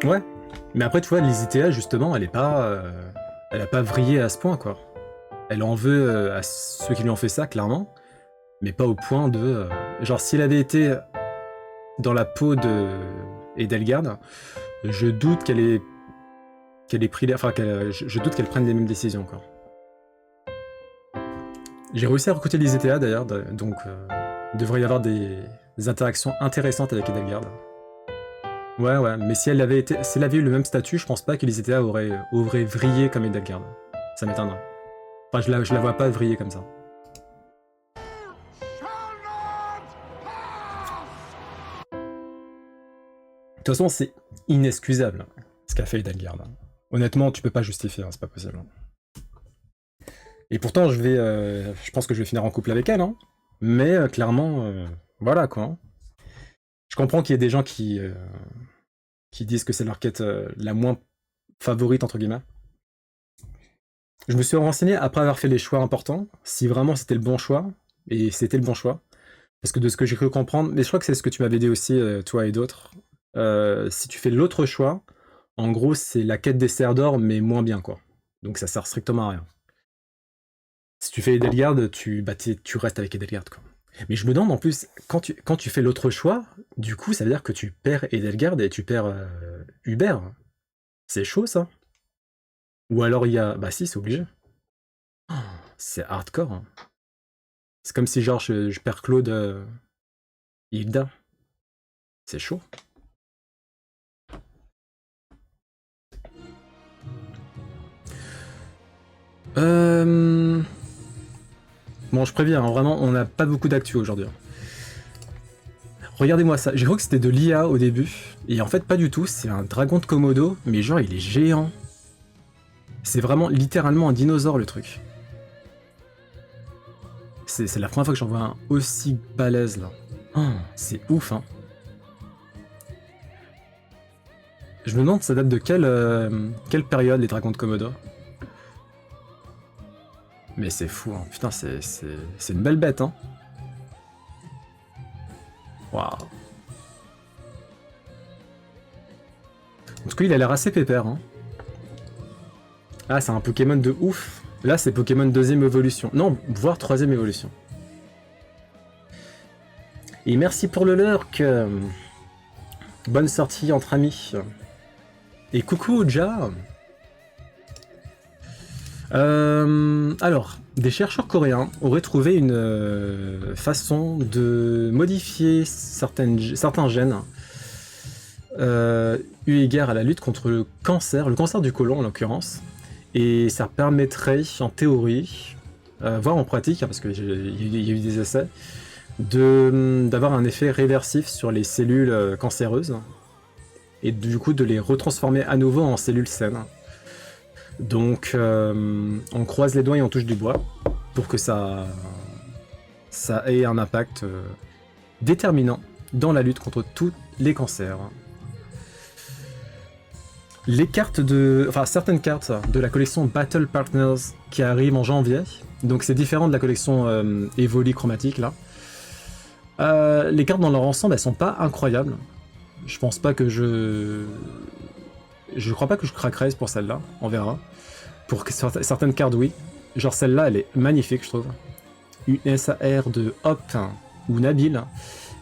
Ouais. Mais après, tu vois, l'IZTA, justement, elle a pas vrillé à ce point, quoi. Elle en veut à ceux qui lui ont fait ça, clairement. Mais pas au point de... Genre, si elle avait été dans la peau de Edelgard, je doute qu'elle ait pris... Enfin, je doute qu'elle prenne les mêmes décisions, quoi. J'ai réussi à recruter l'IZTA, d'ailleurs, donc il devrait y avoir des interactions intéressantes avec Edelgard. Ouais, ouais, mais si elle avait été, si elle avait eu le même statut, je pense pas que l'IZTA aurait vrillé comme Edelgard. Ça m'étonnerait. Enfin, je la vois pas vriller comme ça. De toute façon, c'est inexcusable ce qu'a fait Edelgard. Honnêtement, tu peux pas justifier, hein, c'est pas possible. Et pourtant, je pense que je vais finir en couple avec elle, hein. Mais clairement, voilà quoi, hein. Je comprends qu'il y ait des gens qui disent que c'est leur quête la moins favorite entre guillemets. Je me suis renseigné après avoir fait les choix importants, si vraiment c'était le bon choix, et c'était le bon choix. Parce que de ce que j'ai cru comprendre, mais je crois que c'est ce que tu m'avais dit aussi, toi et d'autres, si tu fais l'autre choix, en gros c'est la quête des cerfs d'or, mais moins bien quoi. Donc ça sert strictement à rien. Si tu fais Edelgard, tu restes avec Edelgard quoi. Mais je me demande en plus, quand tu fais l'autre choix, du coup ça veut dire que tu perds Edelgard et tu perds Hubert. C'est chaud ça. Ou alors il y a... Bah si, c'est obligé. Oh, c'est hardcore, hein. C'est comme si genre je perds Claude Hilda. C'est chaud. Bon, je préviens, hein, vraiment, on n'a pas beaucoup d'actu aujourd'hui. Regardez-moi ça. J'ai cru que c'était de l'IA au début. Et en fait, pas du tout. C'est un dragon de Komodo. Mais genre, il est géant. C'est vraiment littéralement un dinosaure, le truc. C'est la première fois que j'en vois un aussi balèze, là. Oh, c'est ouf, hein. Je me demande, ça date de quelle période, les dragons de Komodo? Mais c'est fou, hein. Putain, c'est une belle bête, hein. Waouh. En tout cas, il a l'air assez pépère, hein. Ah, c'est un Pokémon de ouf. Là, c'est Pokémon deuxième évolution. Non, voire troisième évolution. Et merci pour le lurk. Bonne sortie entre amis. Et coucou, Ja. Alors, des chercheurs coréens auraient trouvé une façon de modifier certains gènes eu égard à la lutte contre le cancer du côlon en l'occurrence, et ça permettrait en théorie, voire en pratique, hein, parce qu'il y a eu des essais, d'avoir un effet réversif sur les cellules cancéreuses, et du coup de les retransformer à nouveau en cellules saines. Donc on croise les doigts et on touche du bois pour que ça ait un impact déterminant dans la lutte contre tous les cancers. Les cartes certaines cartes de la collection Battle Partners qui arrivent en janvier, donc c'est différent de la collection Evoli chromatique là. Les cartes dans leur ensemble elles sont pas incroyables. Je pense pas que je crois pas que je craquerai pour celle-là, on verra. Pour certaines cartes, oui. Genre celle-là, elle est magnifique, je trouve. Une SAR de Hop ou Nabil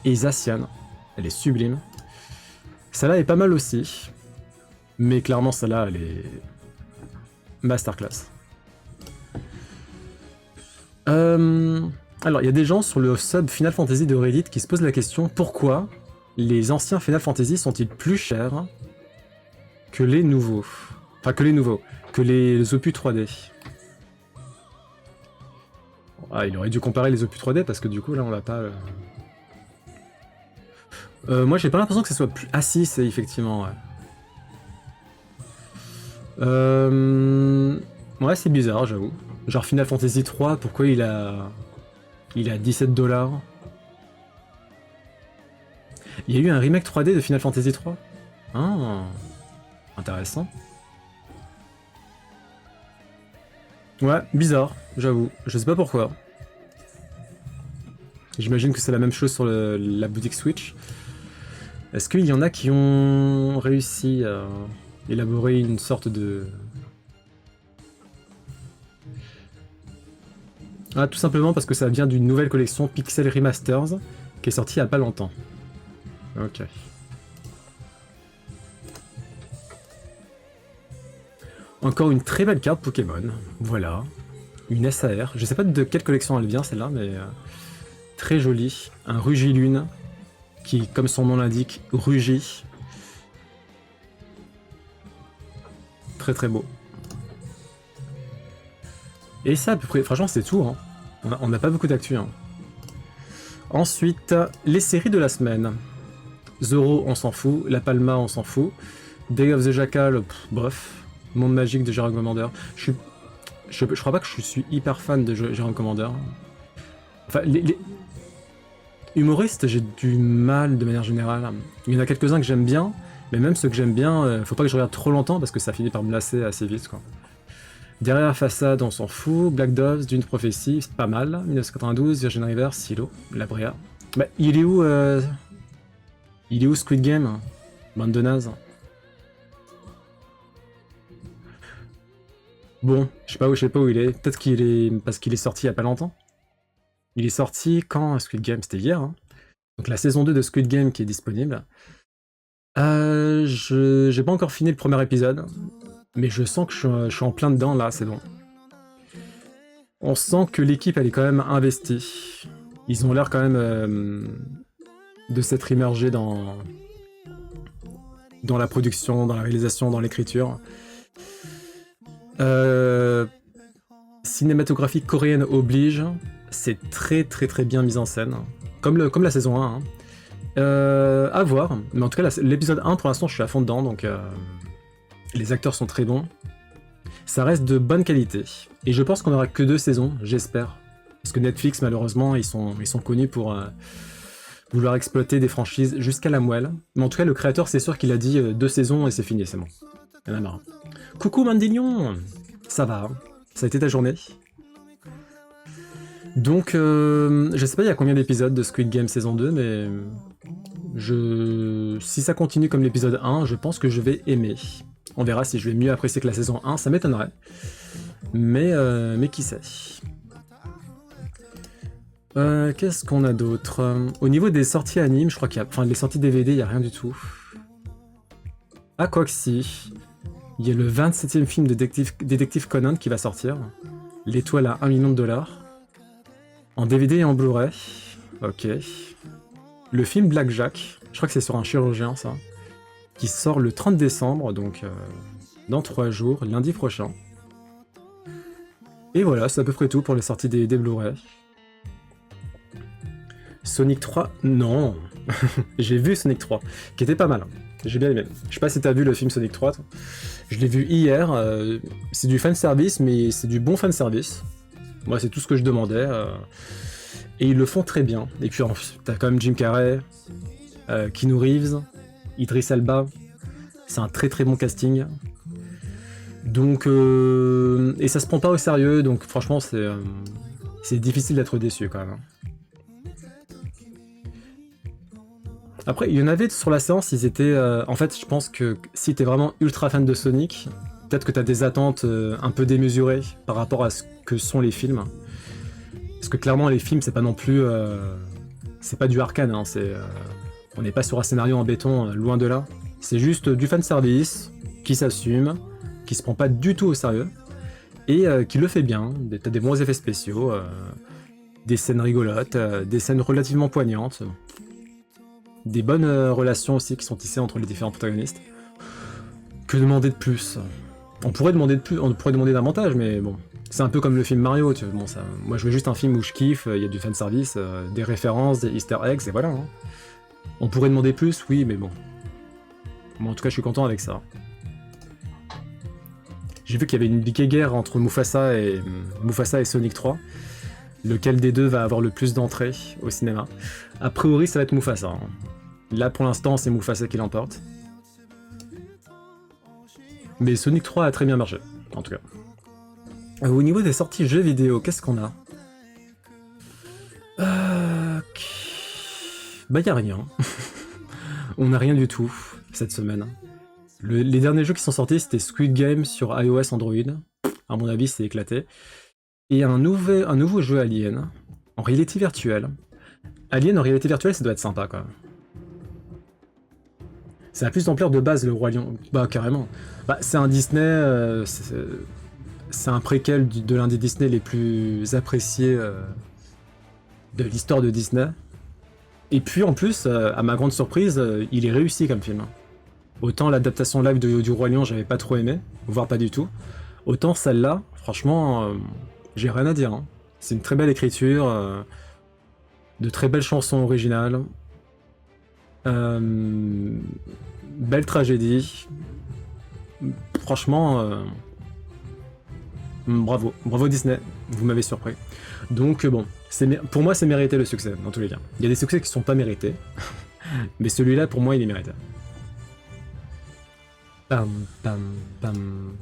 et Zacian. Elle est sublime. Celle-là est pas mal aussi. Mais clairement, celle-là, elle est masterclass. Alors, il y a des gens sur le sub Final Fantasy de Reddit qui se posent la question pourquoi les anciens Final Fantasy sont-ils plus chers que les nouveaux? Enfin, que les opus 3D. Ah, il aurait dû comparer les opus 3D parce que du coup, là, on l'a pas... moi, j'ai pas l'impression que ce soit plus... Ah si, c'est effectivement... Ouais, ouais c'est bizarre, j'avoue. Genre Final Fantasy 3, pourquoi il a 17$? Il y a eu un remake 3D de Final Fantasy 3. Ah, intéressant. Ouais, bizarre, j'avoue. Je sais pas pourquoi. J'imagine que c'est la même chose sur la boutique Switch. Est-ce qu'il y en a qui ont réussi à élaborer une sorte de... Ah, tout simplement parce que ça vient d'une nouvelle collection Pixel Remasters qui est sortie il y a pas longtemps. Ok. Encore une très belle carte Pokémon. Voilà. Une SAR. Je sais pas de quelle collection elle vient celle-là, mais très jolie. Un Rugilune qui, comme son nom l'indique, rugit. Très très beau. Et ça, à peu près, franchement, c'est tout. Hein. On n'a pas beaucoup d'actu. Hein. Ensuite, les séries de la semaine. Zoro, on s'en fout. La Palma, on s'en fout. Day of the Jackal, bref. Monde magique de Jérôme Commander. Je crois pas que je suis hyper fan de Jérôme Commander. Enfin, les humoristes, j'ai du mal de manière générale. Il y en a quelques-uns que j'aime bien, mais même ceux que j'aime bien, faut pas que je regarde trop longtemps parce que ça finit par me lasser assez vite, quoi. Derrière la façade, on s'en fout. Black Doves, Dune Prophétie, c'est pas mal. 1992, Virgin River, Silo, La Brea. Bah, il est où Squid Game? Bande de nazes. Bon, je sais pas où il est. Peut-être qu'il est... parce qu'il est sorti il y a pas longtemps. Il est sorti quand Squid Game? C'était hier. Hein. Donc la saison 2 de Squid Game qui est disponible. J'ai pas encore fini le premier épisode. Mais je sens que je suis en plein dedans là, c'est bon. On sent que l'équipe elle est quand même investie. Ils ont l'air quand même de s'être immergés dans la production, dans la réalisation, dans l'écriture. Cinématographie coréenne oblige, c'est très très très bien mis en scène, comme la saison 1. Hein. À voir, mais en tout cas l'épisode 1 pour l'instant je suis à fond dedans, donc les acteurs sont très bons. Ça reste de bonne qualité, et je pense qu'on aura que 2 saisons, j'espère. Parce que Netflix malheureusement ils sont connus pour vouloir exploiter des franchises jusqu'à la moelle. Mais en tout cas le créateur c'est sûr qu'il a dit 2 saisons et c'est fini, c'est bon. Il y en a marre. Coucou Mandignon. Ça va, hein. Ça a été ta journée? Donc, je sais pas il y a combien d'épisodes de Squid Game saison 2, mais si ça continue comme l'épisode 1, je pense que je vais aimer. On verra si je vais mieux apprécier que la saison 1, ça m'étonnerait. Mais qui sait. Qu'est-ce qu'on a d'autre? Au niveau des sorties animes, je crois qu'il y a... Enfin, les sorties DVD, il n'y a rien du tout. Ah, quoi que si. Il y a le 27e film de Détective Conan qui va sortir. L'étoile à $1 million. En DVD et en Blu-ray. Ok. Le film Blackjack, je crois que c'est sur un chirurgien ça, qui sort le 30 décembre, donc dans 3 jours, lundi prochain. Et voilà, c'est à peu près tout pour les sorties des Blu-ray. Sonic 3, non. J'ai vu Sonic 3, qui était pas mal. J'ai bien aimé. Je sais pas si t'as vu le film Sonic 3, toi. Je l'ai vu hier. C'est du fanservice, mais c'est du bon fanservice. Moi, c'est tout ce que je demandais. Et ils le font très bien. Et puis, t'as quand même Jim Carrey, Keanu Reeves, Idris Elba. C'est un très très bon casting. Donc, et ça se prend pas au sérieux, donc franchement, c'est difficile d'être déçu quand même. Après, il y en avait sur la séance, ils étaient... en fait, je pense que si t'es vraiment ultra fan de Sonic, peut-être que t'as des attentes un peu démesurées par rapport à ce que sont les films. Parce que clairement, les films, c'est pas non plus... c'est pas du arcane, hein, on n'est pas sur un scénario en béton, loin de là. C'est juste du fanservice, qui s'assume, qui se prend pas du tout au sérieux, et qui le fait bien. T'as des bons effets spéciaux, des scènes rigolotes, des scènes relativement poignantes. Des bonnes relations aussi qui sont tissées entre les différents protagonistes. Que demander de plus? On pourrait demander davantage, mais bon, c'est un peu comme le film Mario, tu vois. Bon, ça, moi je veux juste un film où je kiffe, il y a du fanservice, des références, des easter eggs, et voilà. Hein. On pourrait demander plus, oui, mais bon. Moi en tout cas je suis content avec ça. J'ai vu qu'il y avait une guerre entre Mufasa et Sonic 3. Lequel des deux va avoir le plus d'entrées au cinéma? A priori ça va être Mufasa. Hein. Là pour l'instant c'est Mufasa qui l'emporte. Mais Sonic 3 a très bien marché, en tout cas. Au niveau des sorties jeux vidéo, qu'est-ce qu'on a? Bah y'a rien. On n'a rien du tout cette semaine. Les derniers jeux qui sont sortis, c'était Squid Game sur iOS, Android. À mon avis, c'est éclaté. Et un nouveau jeu Alien, en réalité virtuelle. Alien en réalité virtuelle, ça doit être sympa, quoi. C'est la plus d'ampleur de base, le Roi Lion. Bah, carrément. Bah, c'est un Disney... c'est un préquel de l'un des Disney les plus appréciés de l'histoire de Disney. Et puis, en plus, à ma grande surprise, il est réussi comme film. Autant l'adaptation live du Roi Lion, j'avais pas trop aimé, voire pas du tout. Autant celle-là, franchement, j'ai rien à dire. Hein. C'est une très belle écriture, de très belles chansons originales, belle tragédie. Franchement, bravo, bravo Disney, vous m'avez surpris. Donc bon, pour moi c'est mérité le succès, dans tous les cas. Il y a des succès qui sont pas mérités, mais celui-là pour moi il est mérité. Pam, pam, pam,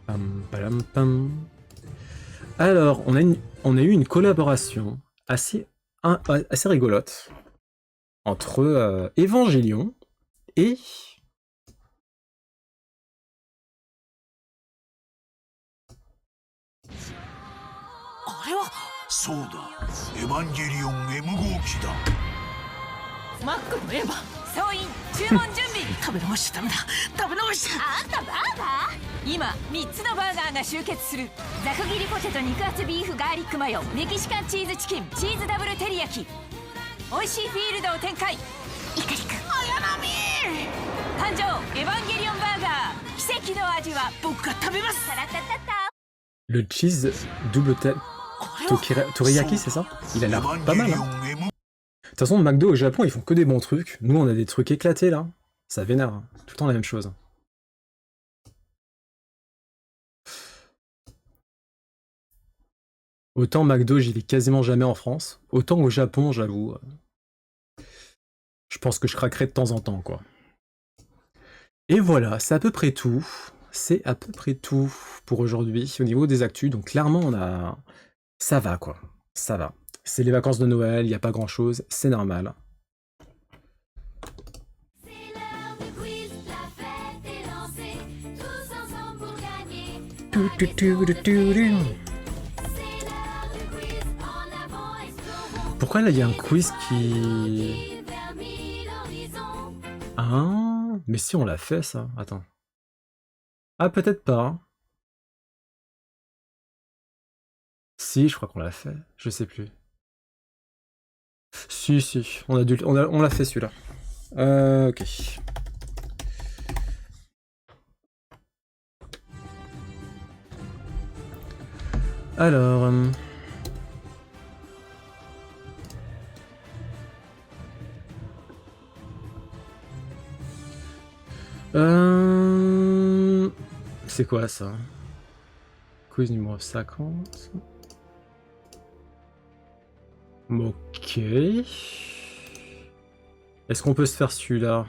pam, pam, pam. Alors, on a eu une collaboration assez rigolote entre Evangelion et... Le cheese double teriyaki, c'est ça? Il a l'air pas mal, hein. De toute façon, McDo au Japon, ils font que des bons trucs. Nous, on a des trucs éclatés, là. Ça vénère, hein. Tout le temps la même chose. Autant McDo, j'y vais quasiment jamais en France. Autant au Japon, j'avoue. Je pense que je craquerai de temps en temps, quoi. Et voilà, c'est à peu près tout. C'est à peu près tout pour aujourd'hui au niveau des actus. Donc clairement, on a... Ça va, quoi. Ça va. C'est les vacances de Noël, il n'y a pas grand-chose, c'est normal. Pourquoi là, il y a un quiz qui... Ah, mais si on l'a fait, ça. Attends. Ah, peut-être pas. Si, je crois qu'on l'a fait. Je sais plus. Si, on l'a fait celui-là. Ok. Alors... C'est quoi ça? Quiz numéro 50. Ok. Est-ce qu'on peut se faire celui-là?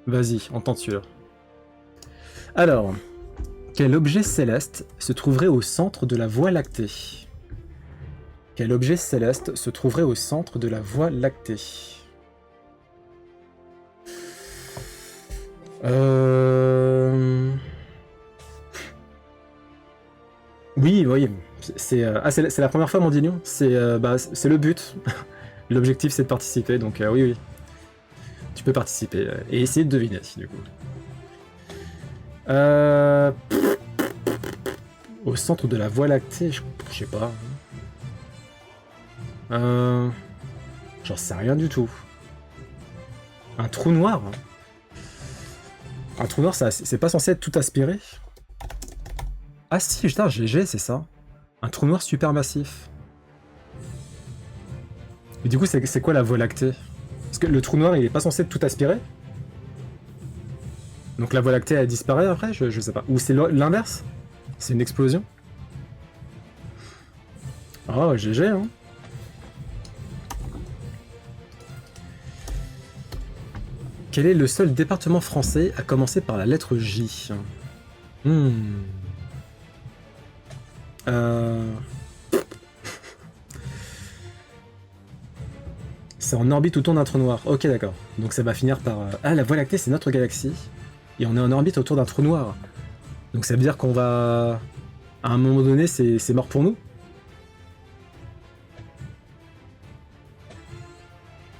Vas-y, on tente celui-là. Alors, quel objet céleste se trouverait au centre de la Voie lactée? Quel objet céleste se trouverait au centre de la Voie lactée? Oui, oui. C'est la première fois, Mandilion. C'est le but. L'objectif, c'est de participer, donc oui, oui. Tu peux participer et essayer de deviner, du coup. Au centre de la Voie lactée, je sais pas. J'en sais rien du tout. Un trou noir? Un trou noir, c'est pas censé être tout aspiré? Ah si, putain, GG, c'est ça. Un trou noir supermassif. Et du coup, c'est quoi la Voie lactée? Parce que le trou noir, il est pas censé être tout aspiré? Donc la Voie lactée, elle disparaît après? Je sais pas. Ou c'est l'inverse? C'est une explosion? Oh, GG, hein. Quel est le seul département français à commencer par la lettre J? C'est en orbite autour d'un trou noir. Ok, d'accord. Donc ça va finir par... Ah, la Voie lactée, c'est notre galaxie. Et on est en orbite autour d'un trou noir. Donc ça veut dire qu'on va... À un moment donné, c'est mort pour nous.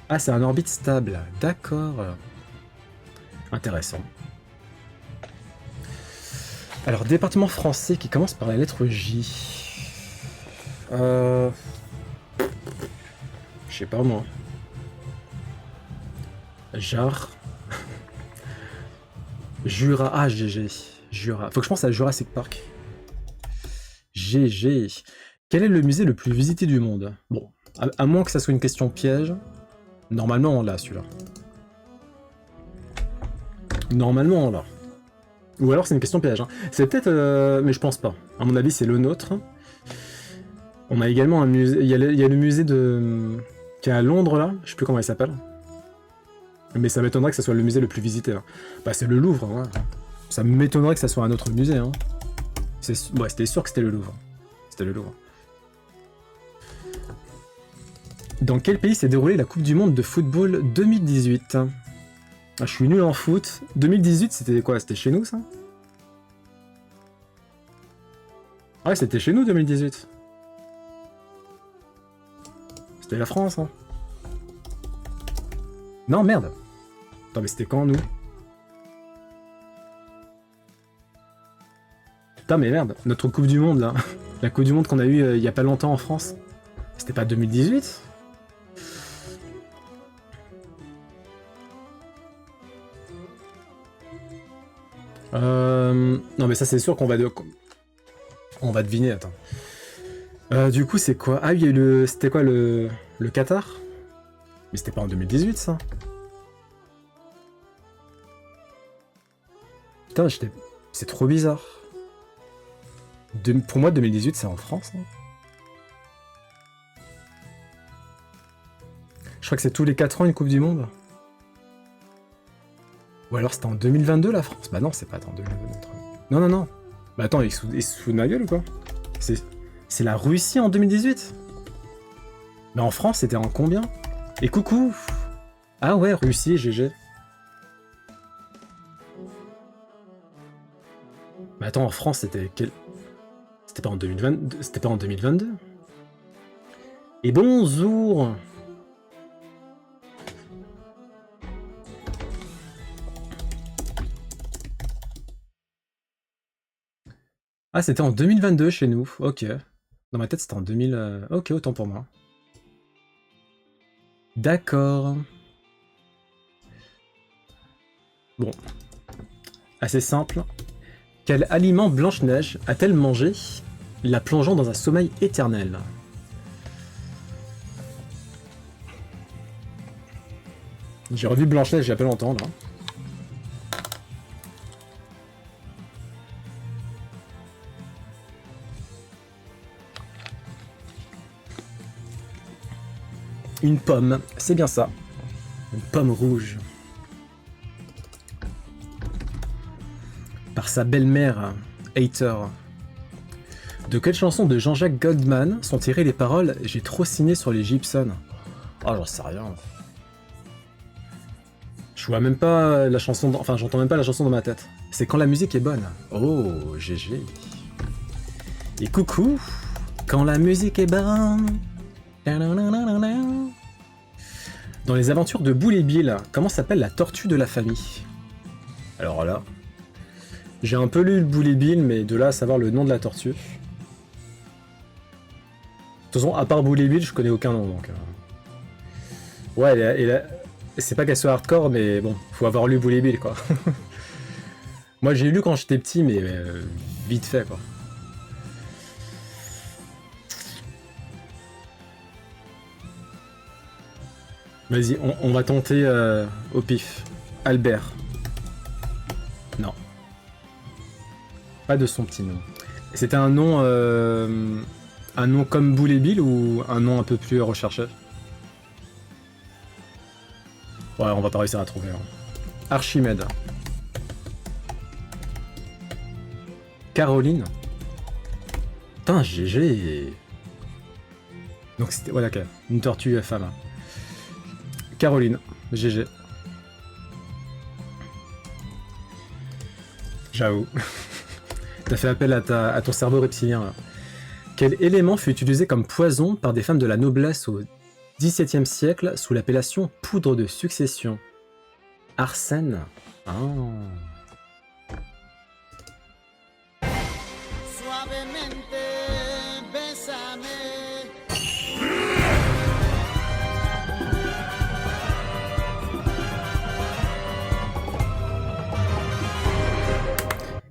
Ah, c'est un orbite stable. D'accord. Intéressant. Alors, département français qui commence par la lettre J. Je sais pas moi. Jar. Jura. Ah, GG. Jura. Faut que je pense à Jurassic Park. GG. Quel est le musée le plus visité du monde? Bon, à moins que ça soit une question piège. Normalement, on l'a, celui-là. Normalement, on l'a. Ou alors, c'est une question piège. Hein. C'est peut-être... mais je pense pas. À mon avis, c'est le nôtre. On a également un musée... Il y a le musée de... qui est à Londres, là. Je sais plus comment il s'appelle. Mais ça m'étonnerait que ça soit le musée le plus visité. Hein. Bah, c'est le Louvre, ouais. Ça m'étonnerait que ça soit un autre musée. Hein. Ouais, c'était sûr que c'était le Louvre. C'était le Louvre. Dans quel pays s'est déroulée la Coupe du Monde de football 2018? Ah, je suis nul en foot. 2018, c'était quoi? C'était chez nous, ça? Ouais, c'était chez nous, 2018. C'était la France, hein. Non, merde. Attends, mais c'était quand, nous? Putain, mais merde. Notre Coupe du Monde, là. La Coupe du Monde qu'on a eue il y a pas longtemps en France. C'était pas 2018? Non, mais ça, c'est sûr qu'on va... On va deviner, attends. Du coup, c'est quoi? Ah, il y a eu le... C'était quoi, le Qatar? Mais c'était pas en 2018, ça? Putain, c'est trop bizarre. Pour moi, 2018, c'est en France. Hein. Je crois que c'est tous les 4 ans une Coupe du Monde. Ou alors c'était en 2022, la France? Bah non, c'est pas en 2022. Non, non, non. Bah attends, il se fout de ma gueule ou quoi? C'est la Russie en 2018? Mais en France, c'était en combien? Et coucou! Ah ouais, Russie, GG. Mais attends, en France, c'était quel... C'était pas en 2022? C'était pas en 2022? Et bonjour! Ah, c'était en 2022 chez nous, ok. Dans ma tête, c'était en 2000... Ok, autant pour moi. D'accord. Bon. Assez simple. Quel aliment Blanche-Neige a-t-elle mangé, la plongeant dans un sommeil éternel? J'ai revu Blanche-Neige il y a pas longtemps, là. Une pomme, c'est bien ça. Une pomme rouge. Par sa belle-mère, Hater. De quelle chanson de Jean-Jacques Goldman sont tirées les paroles « J'ai trop signé sur les Gibson ». Oh, j'en sais rien. Je vois même pas la chanson... Enfin, j'entends même pas la chanson dans ma tête. C'est quand la musique est bonne. Oh, GG. Et coucou, quand la musique est bonne... Dans les aventures de Boule et Bill, comment s'appelle la tortue de la famille? Alors là, j'ai un peu lu le Boule et Bill, mais de là à savoir le nom de la tortue. De toute façon, à part Boule et Bill, je connais aucun nom, donc... Ouais, c'est pas qu'elle soit hardcore, mais bon, faut avoir lu Boule et Bill, quoi. Moi, j'ai lu quand j'étais petit, mais vite fait, quoi. Vas-y, on va tenter au pif. Albert. Non. Pas de son petit nom. C'était un nom comme Boule et Bill ou un nom un peu plus recherché? Ouais, on va pas réussir à trouver. Hein. Archimède. Caroline. Putain, GG. Donc c'était... Voilà, une tortue femme. Caroline, GG. J'avoue. T'as fait appel à ton cerveau reptilien. Là. Quel élément fut utilisé comme poison par des femmes de la noblesse au XVIIe siècle sous l'appellation poudre de succession? Arsène. Ah.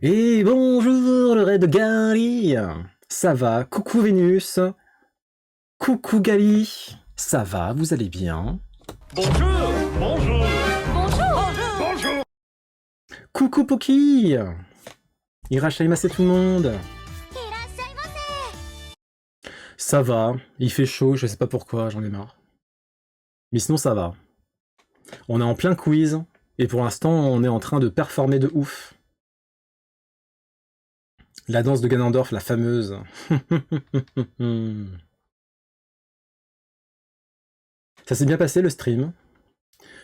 Et bonjour le raid Gali. Ça va? Coucou Vénus. Coucou Gali. Ça va? Vous allez bien? Bonjour. Bonjour. Bonjour. Bonjour. Coucou Poki. Irashaimasu tout le monde. Ça va, il fait chaud, je sais pas pourquoi, j'en ai marre. Mais sinon ça va. On est en plein quiz, et pour l'instant on est en train de performer de ouf. La danse de Ganondorf, la fameuse. Ça s'est bien passé le stream.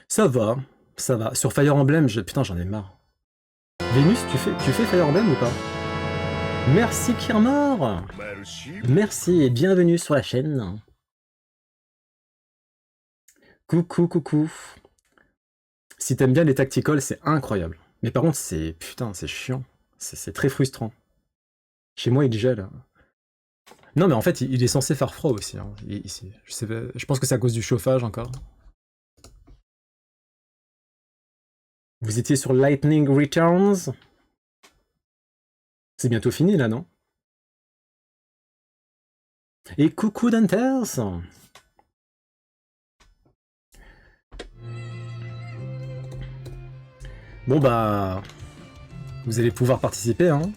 Ça va, ça va. Sur Fire Emblem, putain j'en ai marre. Vénus, tu fais Fire Emblem ou pas? Merci Kirmor. Merci. Merci et bienvenue sur la chaîne. Coucou, coucou. Si t'aimes bien les tacticals, c'est incroyable. Mais par contre, c'est... Putain, c'est chiant. C'est très frustrant. Chez moi, il gèle. Non, mais en fait, il est censé faire froid aussi. Hein, ici. Je pense que c'est à cause du chauffage encore. Vous étiez sur Lightning Returns. C'est bientôt fini, là, non? Et coucou Danters. Bon bah... Vous allez pouvoir participer, hein.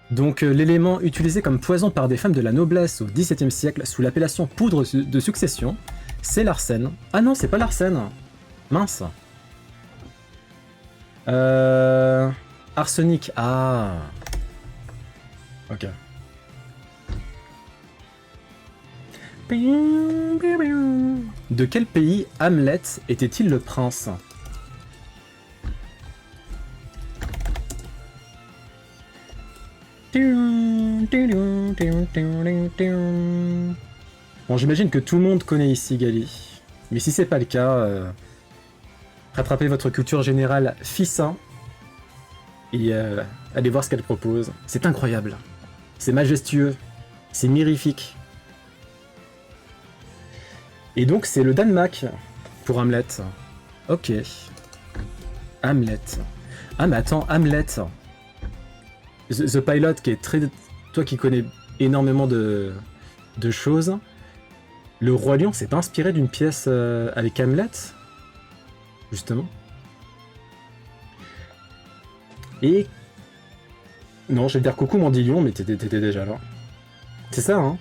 Donc l'élément utilisé comme poison par des femmes de la noblesse au XVIIe siècle sous l'appellation poudre de succession, c'est l'arsène. Ah non, c'est pas l'arsène. Mince. Arsenic. Ah. Ok. De quel pays Hamlet était-il le prince? Bon, j'imagine que tout le monde connaît ici Gali. Mais si c'est pas le cas, rattrapez votre culture générale Fissa et allez voir ce qu'elle propose. C'est incroyable. C'est majestueux. C'est mirifique. Et donc c'est le Danemark pour Hamlet. Ok. Hamlet. Ah mais attends, Hamlet. The Pilot qui est très... Toi qui connais énormément de choses. Le Roi Lion s'est pas inspiré d'une pièce avec Hamlet? Justement. Et... Non, je vais dire coucou Mandilion, mais t'étais déjà là. C'est ça, hein?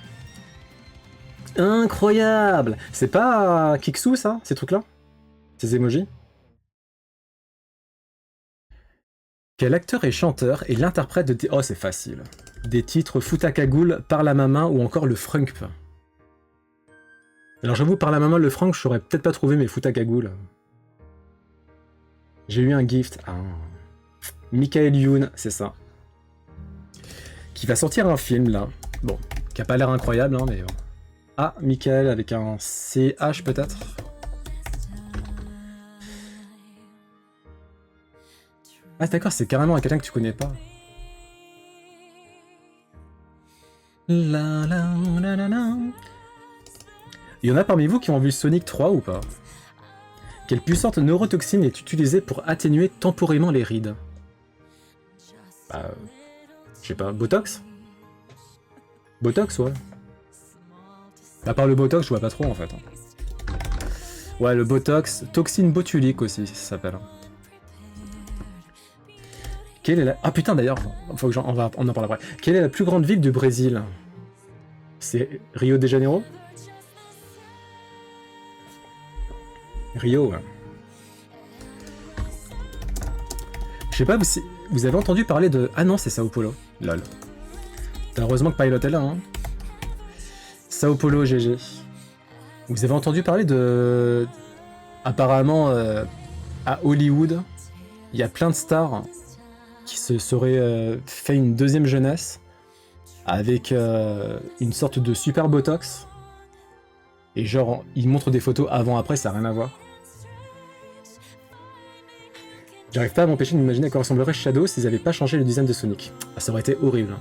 Incroyable! C'est pas Kiksu, ça? Ces trucs-là? Ces emojis? Quel acteur et chanteur est l'interprète de... Oh, c'est facile. Des titres Futakagoul, Par la Maman ou encore le Frunk. Alors j'avoue, Par la Maman, le Frunk, je saurais peut-être pas trouvé mes Futakagoul. J'ai eu un gift. Ah. Michael Youn, c'est ça. Qui va sortir un film, là. Bon, qui a pas l'air incroyable, hein, mais... Ah, Michael avec un CH, peut-être? Ah d'accord, c'est carrément quelqu'un que tu connais pas. La, la, la, la, la. Il y en a parmi vous qui ont vu Sonic 3 ou pas? Quelle puissante neurotoxine est utilisée pour atténuer temporairement les rides? Bah... je sais pas, Botox? Botox, ouais. À part le Botox, je vois pas trop en fait. Ouais, le Botox, toxine botulique aussi, ça s'appelle. Quelle est la... Ah putain d'ailleurs, faut que on en parle après. Quelle est la plus grande ville du Brésil? C'est Rio de Janeiro? Rio, ouais. Je sais pas, vous avez entendu parler de... Ah non, c'est Sao Paulo. Lol. Heureusement que Pilot est là, hein. Sao Paulo, GG. Vous avez entendu parler de apparemment, à Hollywood, il y a plein de stars qui se seraient fait une deuxième jeunesse avec une sorte de super botox. Et genre, ils montrent des photos avant-après, ça n'a rien à voir. J'arrive pas à m'empêcher de m'imaginer à quoi ressemblerait Shadow s'ils n'avaient pas changé le design de Sonic. Ah, ça aurait été horrible.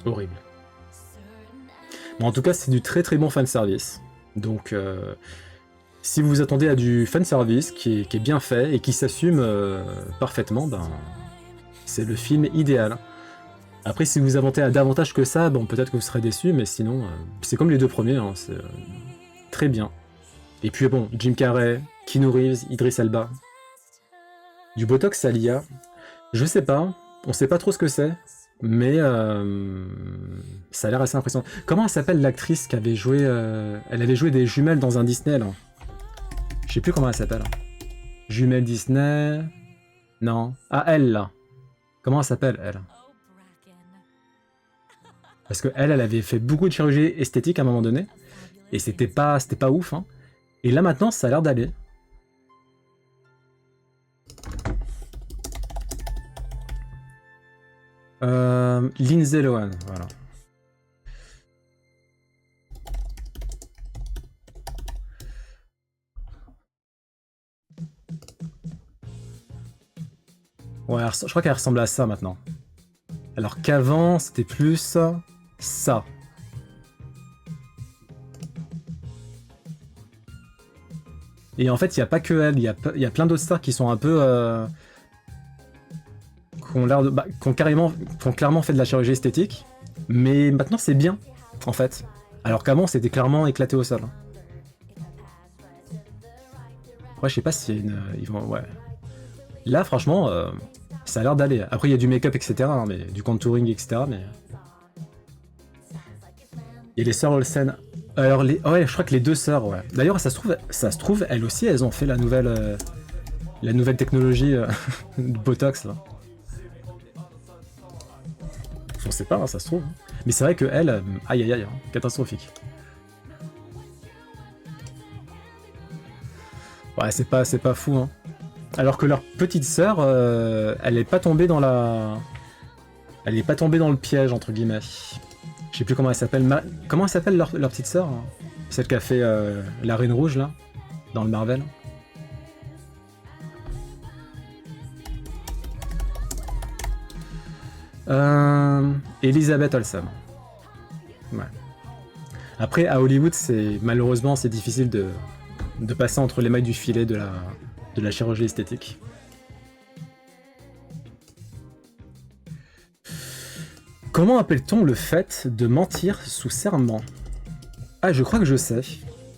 Horrible. Bon, en tout cas, c'est du très très bon fanservice. Donc, si vous vous attendez à du fanservice qui est bien fait et qui s'assume parfaitement, ben, c'est le film idéal. Après, si vous vous attendez à davantage que ça, bon, peut-être que vous serez déçu, mais sinon, c'est comme les deux premiers, hein, c'est très bien. Et puis bon, Jim Carrey, Keanu Reeves, Idris Elba. Du Botox à l'IA, je sais pas, on sait pas trop ce que c'est, mais ça a l'air assez impressionnant. Comment elle s'appelle l'actrice qui avait joué... elle avait joué des jumelles dans un Disney, là. Je sais plus comment elle s'appelle. Jumelles Disney... Non. Ah, elle, là. Comment elle s'appelle, elle? Parce que elle avait fait beaucoup de chirurgie esthétique à un moment donné, et c'était pas ouf, hein. Et là, maintenant, ça a l'air d'aller. Lindsay Lohan, voilà. Ouais, je crois qu'elle ressemble à ça maintenant. Alors qu'avant, c'était plus ça. Et en fait, il n'y a pas que elle, il y a plein d'autres stars qui sont un peu... qui ont l'air de... qui ont clairement fait de la chirurgie esthétique, mais maintenant c'est bien, en fait. Alors qu'avant, c'était clairement éclaté au sol. Ouais, je sais pas si ils vont... Ouais. Là, franchement, ça a l'air d'aller. Après, il y a du make-up, etc., hein, mais du contouring, etc., mais... Et les sœurs Olsen... Alors, ouais, je crois que les deux sœurs, ouais. D'ailleurs, ça se trouve, elles aussi, elles ont fait la nouvelle technologie de Botox, là. On sait pas, hein, ça se trouve. Mais c'est vrai que elle, aïe aïe aïe, hein, catastrophique. Ouais, c'est pas fou, hein. Alors que leur petite sœur, elle est pas tombée dans la... Elle est pas tombée dans le piège, entre guillemets. Je sais plus comment elle s'appelle. Comment elle s'appelle leur petite sœur, hein, celle qui a fait la Reine Rouge, là, dans le Marvel. Elizabeth Olsen. Ouais. Après, à Hollywood, malheureusement, c'est difficile de passer entre les mailles du filet de la chirurgie esthétique. Comment appelle-t-on le fait de mentir sous serment? Ah, je crois que je sais.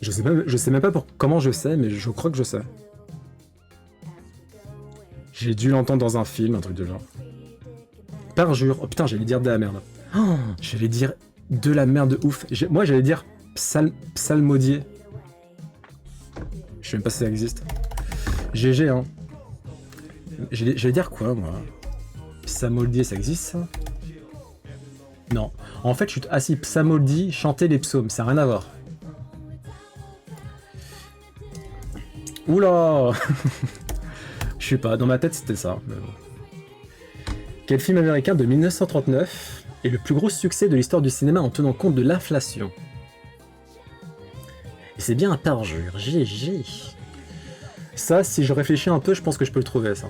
Je sais même pas comment je sais, mais je crois que je sais. J'ai dû l'entendre dans un film, un truc de genre. Parjure. Oh putain, j'allais dire de la merde. Oh, j'allais dire de la merde de ouf. Moi, j'allais dire psalmodier. Je sais même pas si ça existe. GG, hein. J'allais dire quoi, moi? Psalmodier, ça existe, ça? Non. En fait, je suis assis psalmodie, chanter les psaumes. Ça n'a rien à voir. Oula. Je sais pas, dans ma tête, c'était ça. Mais bon. Quel film américain de 1939 est le plus gros succès de l'histoire du cinéma en tenant compte de l'inflation? Et c'est bien un parjure, GG. Ça, si je réfléchis un peu, je pense que je peux le trouver, ça.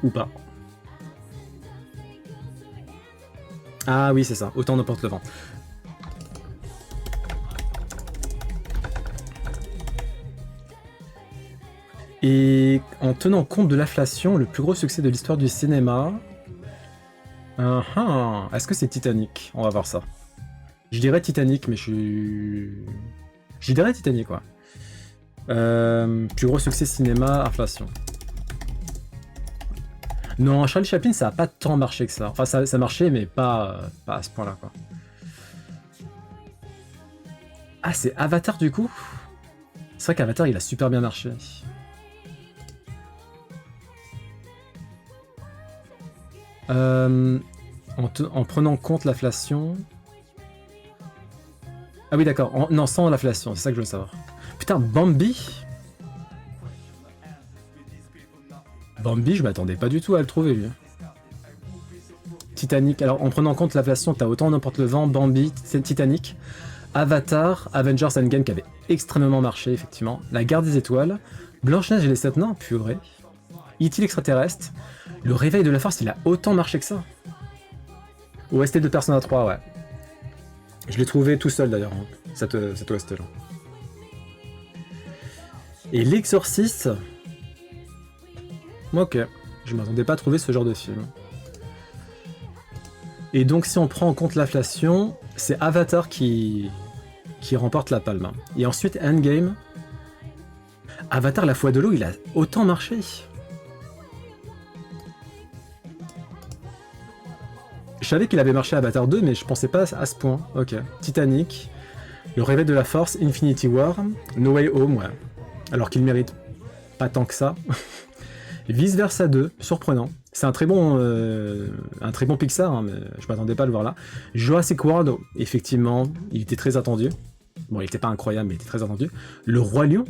Ou pas. Ah oui, c'est ça, autant n'importe le vent. Et en tenant compte de l'inflation, le plus gros succès de l'histoire du cinéma... Est-ce que c'est Titanic? On va voir ça. Je dirais Titanic, mais je dirais Titanic, quoi. Plus gros succès cinéma, inflation. Non, Charlie Chaplin, ça a pas tant marché que ça. Enfin, ça marchait, mais pas à ce point-là, quoi. Ah, c'est Avatar, du coup? C'est vrai qu'Avatar, il a super bien marché. En prenant en compte l'inflation... Ah oui, d'accord. Non, sans l'inflation, c'est ça que je veux savoir. Putain, Bambi. Bambi, je m'attendais pas du tout à le trouver, lui. Titanic. Alors, en prenant en compte l'inflation, t'as autant N'importe le vent, Bambi, Titanic, Avatar, Avengers Endgame qui avait extrêmement marché, effectivement. La Guerre des Étoiles, Blanche-Neige et les Sept Nains, purée. E.T. l'extraterrestre. Le Réveil de la Force, il a autant marché que ça. OST de Persona 3, ouais. Je l'ai trouvé tout seul d'ailleurs, hein, cette OST là. Et L'Exorciste. Ok, je m'attendais pas à trouver ce genre de film. Et donc si on prend en compte l'inflation, c'est Avatar qui remporte la palme. Et ensuite Endgame. Avatar, la foi de l'eau, il a autant marché. Je savais qu'il avait marché Avatar 2, mais je pensais pas à ce point. Ok. Titanic, Le Réveil de la Force, Infinity War, No Way Home, ouais. Alors qu'il mérite pas tant que ça. Vice Versa 2, surprenant. C'est un très bon Pixar, hein, mais je m'attendais pas à le voir là. Jurassic World, effectivement, il était très attendu. Bon, il était pas incroyable, mais il était très attendu. Le Roi Lion.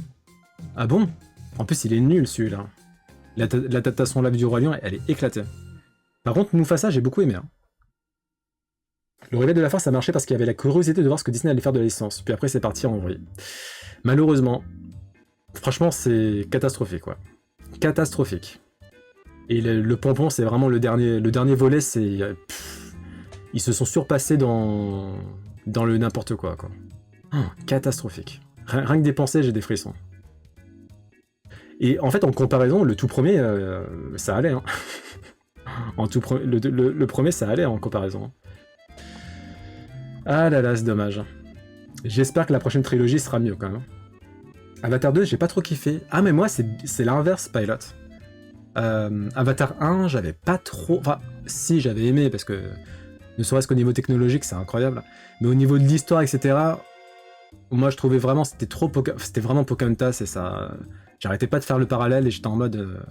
Ah bon? En plus, il est nul celui-là. L'adaptation live du Roi Lion, elle est éclatée. Par contre, Mufasa, j'ai beaucoup aimé. Hein. Le Réveil de la Force, ça marchait parce qu'il y avait la curiosité de voir ce que Disney allait faire de la licence. Puis après, c'est parti en vrille. Malheureusement, franchement, c'est catastrophique, quoi. Catastrophique. Et le pompon, c'est vraiment le dernier volet, c'est... Ils se sont surpassés dans le n'importe quoi, quoi. Catastrophique. Rien que des pensées, j'ai des frissons. Et en fait, en comparaison, le tout premier, ça allait. Hein. Le premier, ça allait en comparaison. Ah là là, c'est dommage. J'espère que la prochaine trilogie sera mieux quand même. Avatar 2, j'ai pas trop kiffé. Ah mais moi, c'est l'inverse, Pilot. Avatar 1, j'avais pas trop... Enfin, si, j'avais aimé, parce que... Ne serait-ce qu'au niveau technologique, c'est incroyable. Mais au niveau de l'histoire, etc., moi, je trouvais vraiment... C'était vraiment Pocahontas, et ça... J'arrêtais pas de faire le parallèle, et j'étais en mode...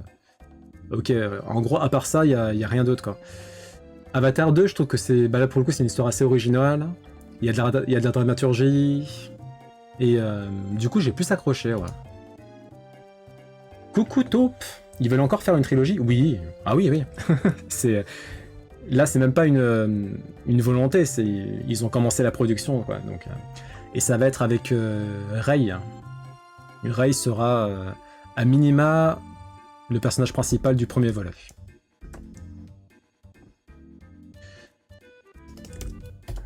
Ok, en gros, à part ça, y a rien d'autre, quoi. Avatar 2, je trouve que c'est... Bah là, pour le coup, c'est une histoire assez originale. Il y a de la dramaturgie... Et du coup, j'ai plus accroché, ouais. Coucou Taupe! Ils veulent encore faire une trilogie? Oui. Ah oui, oui. Là, c'est même pas une volonté, ils ont commencé la production, quoi. Donc, et ça va être avec Rey. Rey sera, à minima, le personnage principal du premier volet.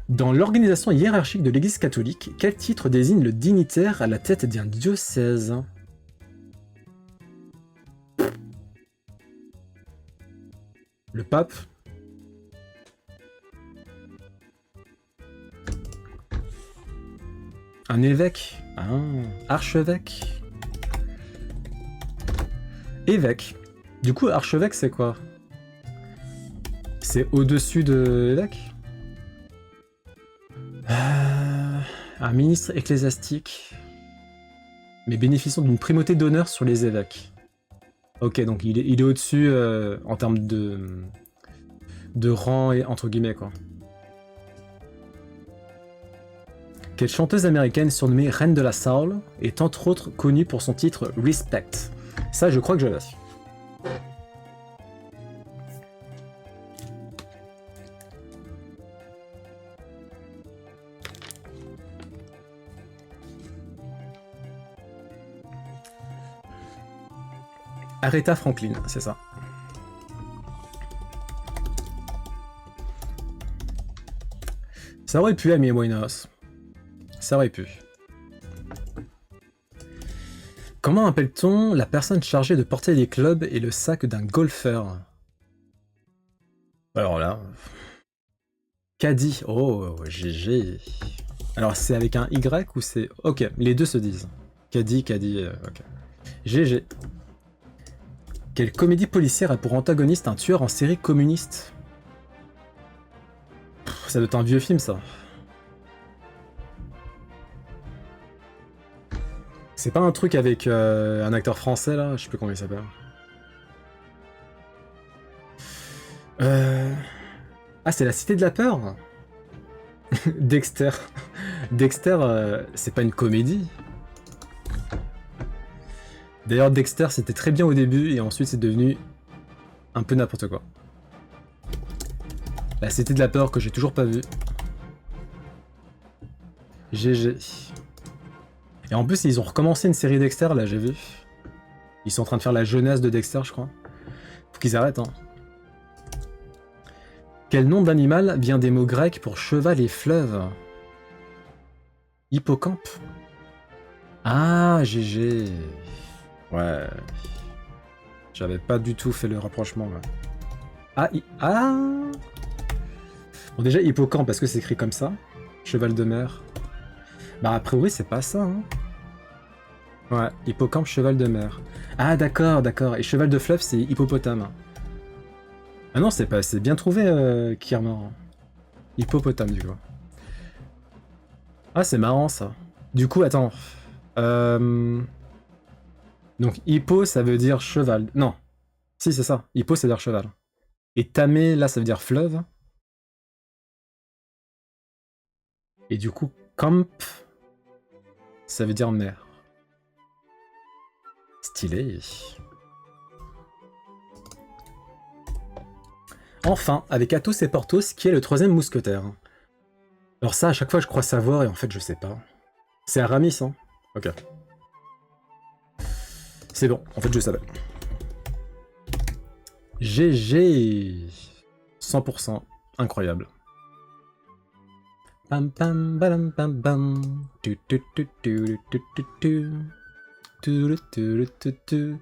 Dans l'organisation hiérarchique de l'Église catholique, quel titre désigne le dignitaire à la tête d'un diocèse? Le pape? Un évêque? Archevêque? Évêque. Du coup, archevêque, c'est quoi? C'est au-dessus de l'évêque? Un ministre ecclésiastique, mais bénéficiant d'une primauté d'honneur sur les évêques. Ok, donc il est au-dessus en termes de rang, et entre guillemets, quoi. Quelle chanteuse américaine surnommée Reine de la Soul est entre autres connue pour son titre Respect? Ça, je crois que je l'ai. Aretha Franklin, c'est ça. Ça aurait pu, Amy Winehouse. Ça aurait pu. Comment appelle-t-on la personne chargée de porter les clubs et le sac d'un golfeur? Alors là... Caddy. Oh, GG. Alors c'est avec un Y ou c'est... Ok, les deux se disent. Caddy, ok. GG. Quelle comédie policière a pour antagoniste un tueur en série communiste? Ça doit être un vieux film, ça. C'est pas un truc avec un acteur français, là? Je sais plus comment il s'appelle. Ah, c'est La Cité de la Peur? Dexter. Dexter, c'est pas une comédie. D'ailleurs, Dexter, c'était très bien au début, et ensuite c'est devenu un peu n'importe quoi. La Cité de la Peur que j'ai toujours pas vu. GG. Et en plus, ils ont recommencé une série Dexter, là, j'ai vu. Ils sont en train de faire la jeunesse de Dexter, je crois. Faut qu'ils arrêtent, hein. Quel nom d'animal vient des mots grecs pour cheval et fleuve? Hippocampe. Ah, GG. Ouais. J'avais pas du tout fait le rapprochement, là. Ah, ah. Bon, déjà, hippocampe, parce que c'est écrit comme ça. Cheval de mer. Bah, a priori, c'est pas ça, hein. Ouais, hippocampe, cheval de mer. Ah, d'accord, d'accord. Et cheval de fleuve, c'est hippopotame. Ah non, c'est pas, c'est bien trouvé, Kiernan. Hippopotame, du coup. Ah, c'est marrant, ça. Du coup, attends. Donc, hippo, ça veut dire cheval. Non. Si, c'est ça. Hippo, ça veut dire cheval. Et tamé, là, ça veut dire fleuve. Et du coup, camp, ça veut dire mer. Stylé. Enfin, avec Athos et Porthos, qui est le troisième mousquetaire. Alors ça, à chaque fois, je crois savoir, et en fait, je sais pas. C'est Aramis, hein. Ok. C'est bon, en fait, je savais. GG. 100%. Incroyable. Pam pam balam pam pam. Tu tu tu tu tu tu tu. Tu tu tu tu tu.